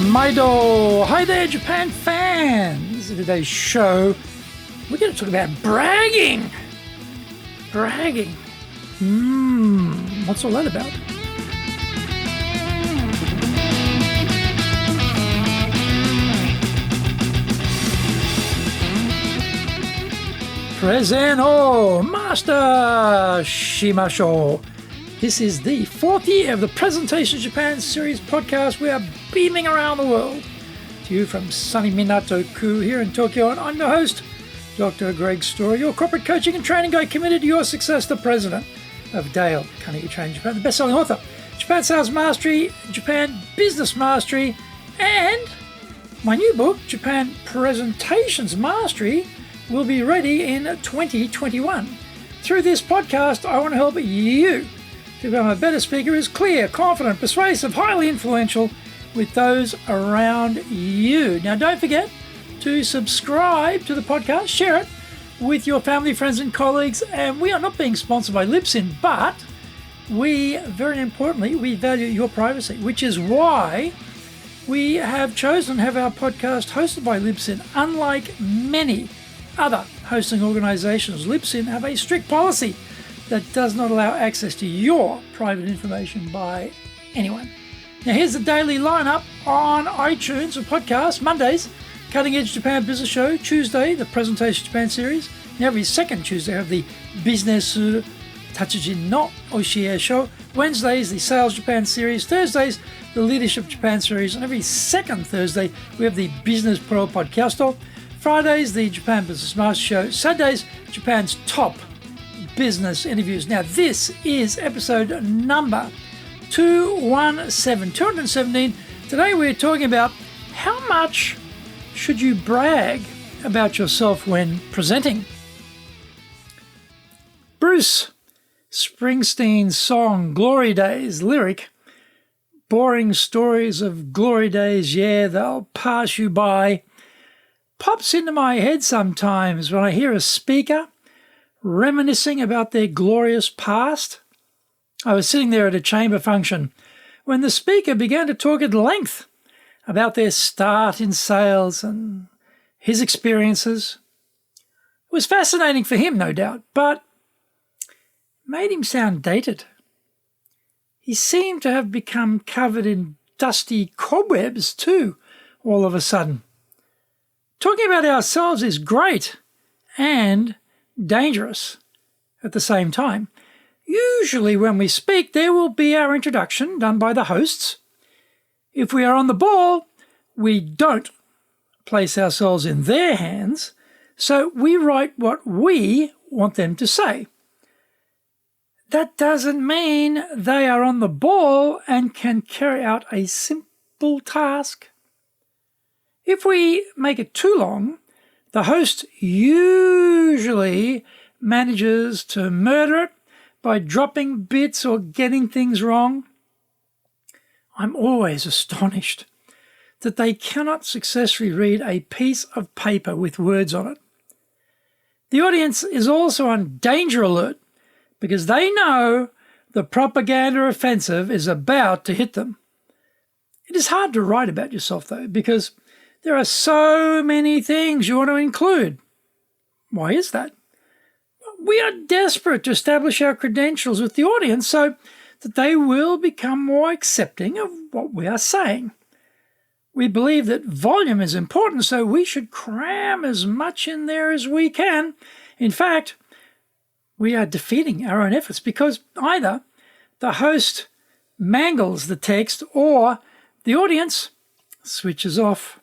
Maido! Hi there, Japan fans! In today's show, we're going to talk about bragging. Bragging. What's all that about? Preseno! Master Shimasho! This is the fourth year of the Presentation Japan series podcast. We are beaming around the world to you from sunny Minato-ku here in Tokyo. And I'm your host, Dr. Greg Story, your corporate coaching and training guide committed to your success, the president of Dale Carnegie Training Japan, the best-selling author, Japan Sales Mastery, Japan Business Mastery, and my new book, Japan Presentations Mastery, will be ready in 2021. Through this podcast, I want to help you to become a better speaker who's clear, confident, persuasive, highly influential with those around you. Now, don't forget to subscribe to the podcast, share it with your family, friends, and colleagues. And we are not being sponsored by Libsyn, but we, very importantly, we value your privacy, which is why we have chosen to have our podcast hosted by Libsyn. Unlike many other hosting organizations, Libsyn have a strict policy that does not allow access to your private information by anyone. Now, here's the daily lineup on iTunes for podcasts. Mondays, Cutting Edge Japan Business Show. Tuesday, the Presentation Japan series. Now, every second Tuesday, I have the Business Tatsujin no Oshie Show. Wednesdays, the Sales Japan series. Thursdays, the Leadership Japan series. And every second Thursday, we have the Business Pro Podcast. Fridays, the Japan Business Master Show. Saturdays, Japan's top business interviews. Now, this is episode number 217. Today, we're talking about how much should you brag about yourself when presenting. Bruce Springsteen's song Glory Days lyric, boring stories of glory days, yeah, they'll pass you by, pops into my head sometimes when I hear a speaker reminiscing about their glorious past. I was sitting there at a chamber function when the speaker began to talk at length about their start in sales and his experiences. It was fascinating for him, no doubt, but made him sound dated. He seemed to have become covered in dusty cobwebs too, all of a sudden. Talking about ourselves is great and dangerous at the same time. Usually when we speak, there will be our introduction done by the hosts. If we are on the ball, we don't place ourselves in their hands, so we write what we want them to say. That doesn't mean they are on the ball and can carry out a simple task. If we make it too long, the host usually manages to murder it by dropping bits or getting things wrong. I'm always astonished that they cannot successfully read a piece of paper with words on it. The audience is also on danger alert because they know the propaganda offensive is about to hit them. It is hard to write about yourself, though, because there are so many things you want to include. Why is that? We are desperate to establish our credentials with the audience so that they will become more accepting of what we are saying. We believe that volume is important, so we should cram as much in there as we can. In fact, we are defeating our own efforts because either the host mangles the text or the audience switches off.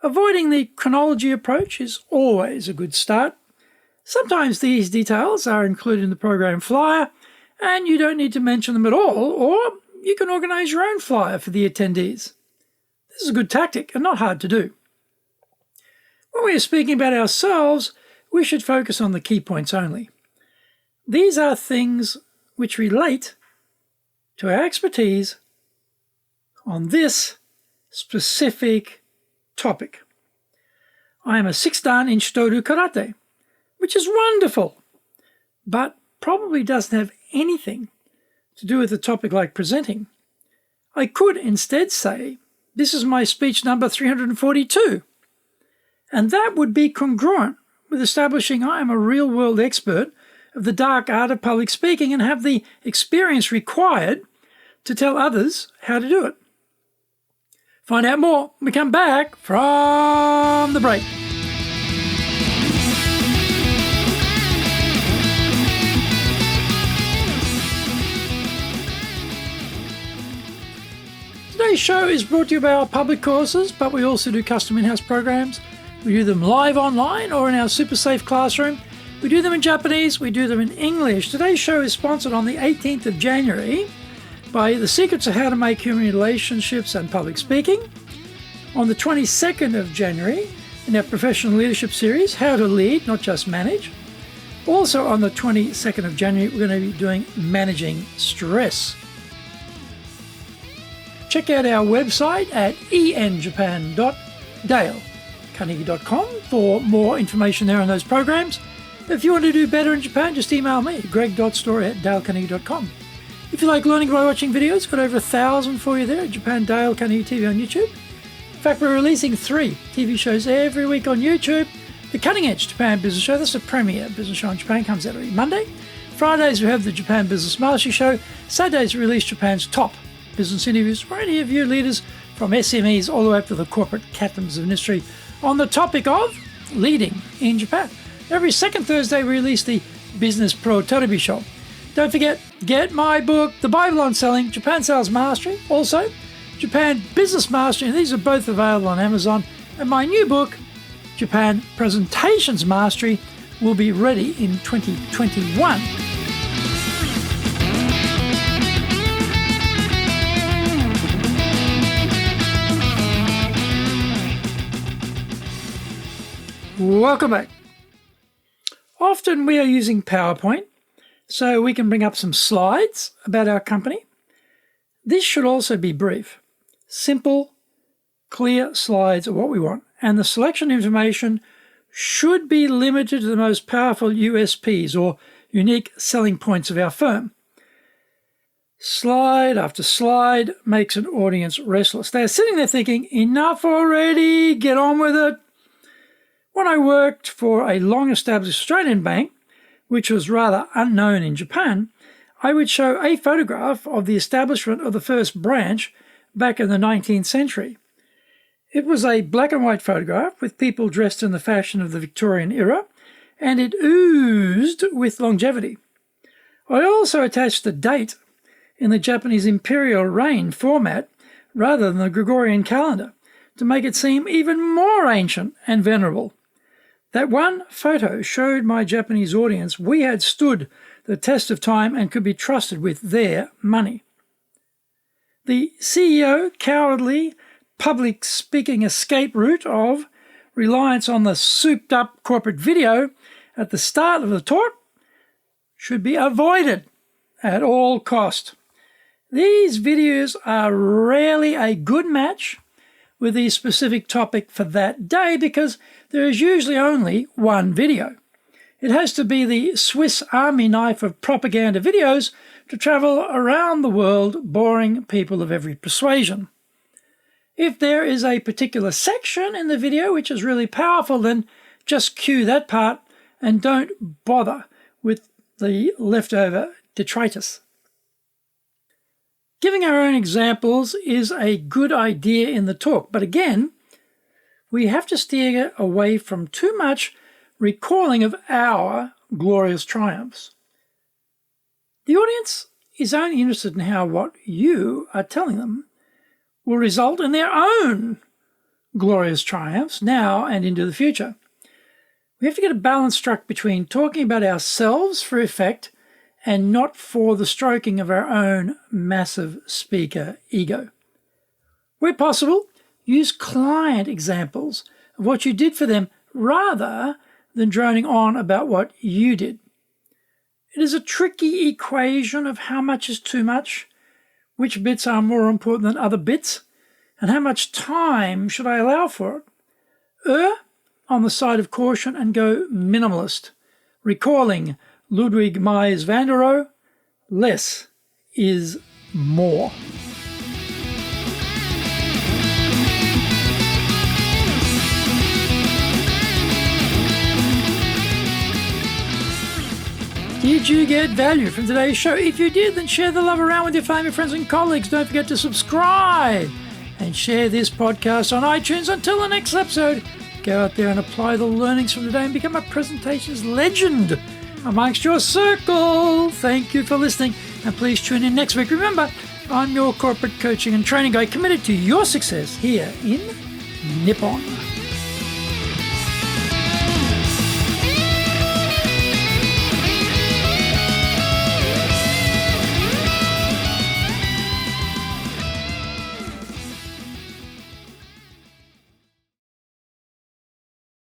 Avoiding the chronology approach is always a good start. Sometimes these details are included in the program flyer, and you don't need to mention them at all, or you can organize your own flyer for the attendees. This is a good tactic and not hard to do. When we are speaking about ourselves, we should focus on the key points only. These are things which relate to our expertise on this specific topic. I am a 6-dan in Shitoru Karate, which is wonderful, but probably doesn't have anything to do with a topic like presenting. I could instead say This is my speech number 342. And that would be congruent with establishing I am a real-world expert of the dark art of public speaking and have the experience required to tell others how to do it. Find out more when we come back from the break. Today's show is brought to you by our public courses, but we also do custom in-house programs. We do them live online or in our super safe classroom. We do them in Japanese, we do them in English. Today's show is sponsored on the 18th of January by The Secrets of How to Make Human Relationships and Public Speaking. On the 22nd of January, in our Professional Leadership Series, How to Lead, Not Just Manage. Also on the 22nd of January, we're going to be doing Managing Stress. Check out our website at enjapan.dalecarnegie.com for more information there on those programs. If you want to do better in Japan, just email me, greg.story@dalecarnegie.com. If you like learning by watching videos, got over 1,000 for you there at Japan Dale Carnegie TV on YouTube. In fact, we're releasing 3 TV shows every week on YouTube. The Cutting Edge Japan Business Show, that's the premier business show in Japan, comes out every Monday. Fridays we have the Japan Business Mastery Show. Saturdays we release Japan's top business interviews for any of you leaders from SMEs all the way up to the corporate captains of industry on the topic of leading in Japan. Every second Thursday we release the Business Pro Totebi Show. Don't forget, get my book, The Bible on Selling, Japan Sales Mastery, also Japan Business Mastery, and these are both available on Amazon. And my new book, Japan Presentations Mastery, will be ready in 2021. Welcome back. Often we are using PowerPoint so we can bring up some slides about our company. This should also be brief. Simple, clear slides are what we want, and the selection information should be limited to the most powerful USPs or unique selling points of our firm. Slide after slide makes an audience restless. They're sitting there thinking, enough already, get on with it. When I worked for a long-established Australian bank, which was rather unknown in Japan, I would show a photograph of the establishment of the first branch back in the 19th century. It was a black and white photograph with people dressed in the fashion of the Victorian era, and it oozed with longevity. I also attached the date in the Japanese imperial reign format rather than the Gregorian calendar to make it seem even more ancient and venerable. That one photo showed my Japanese audience we had stood the test of time and could be trusted with their money. The CEO cowardly public speaking escape route of reliance on the souped-up corporate video at the start of the talk should be avoided at all cost. These videos are rarely a good match with the specific topic for that day because there is usually only one video. It has to be the Swiss Army knife of propaganda videos to travel around the world, boring people of every persuasion. If there is a particular section in the video which is really powerful, then just cue that part and don't bother with the leftover detritus. Giving our own examples is a good idea in the talk, but again, we have to steer away from too much recalling of our glorious triumphs. The audience is only interested in how what you are telling them will result in their own glorious triumphs now and into the future. We have to get a balance struck between talking about ourselves for effect and not for the stroking of our own massive speaker ego. Where possible, use client examples of what you did for them rather than droning on about what you did. It is a tricky equation of how much is too much, which bits are more important than other bits, and how much time should I allow for it. Err on the side of caution and go minimalist, recalling Ludwig Mies van der Rohe, less is more. Did you get value from today's show? If you did, then share the love around with your family, friends, and colleagues. Don't forget to subscribe and share this podcast on iTunes. Until the next episode, go out there and apply the learnings from today and become a presentations legend amongst your circle. Thank you for listening, and please tune in next week. Remember, I'm your corporate coaching and training guy committed to your success here in Nippon.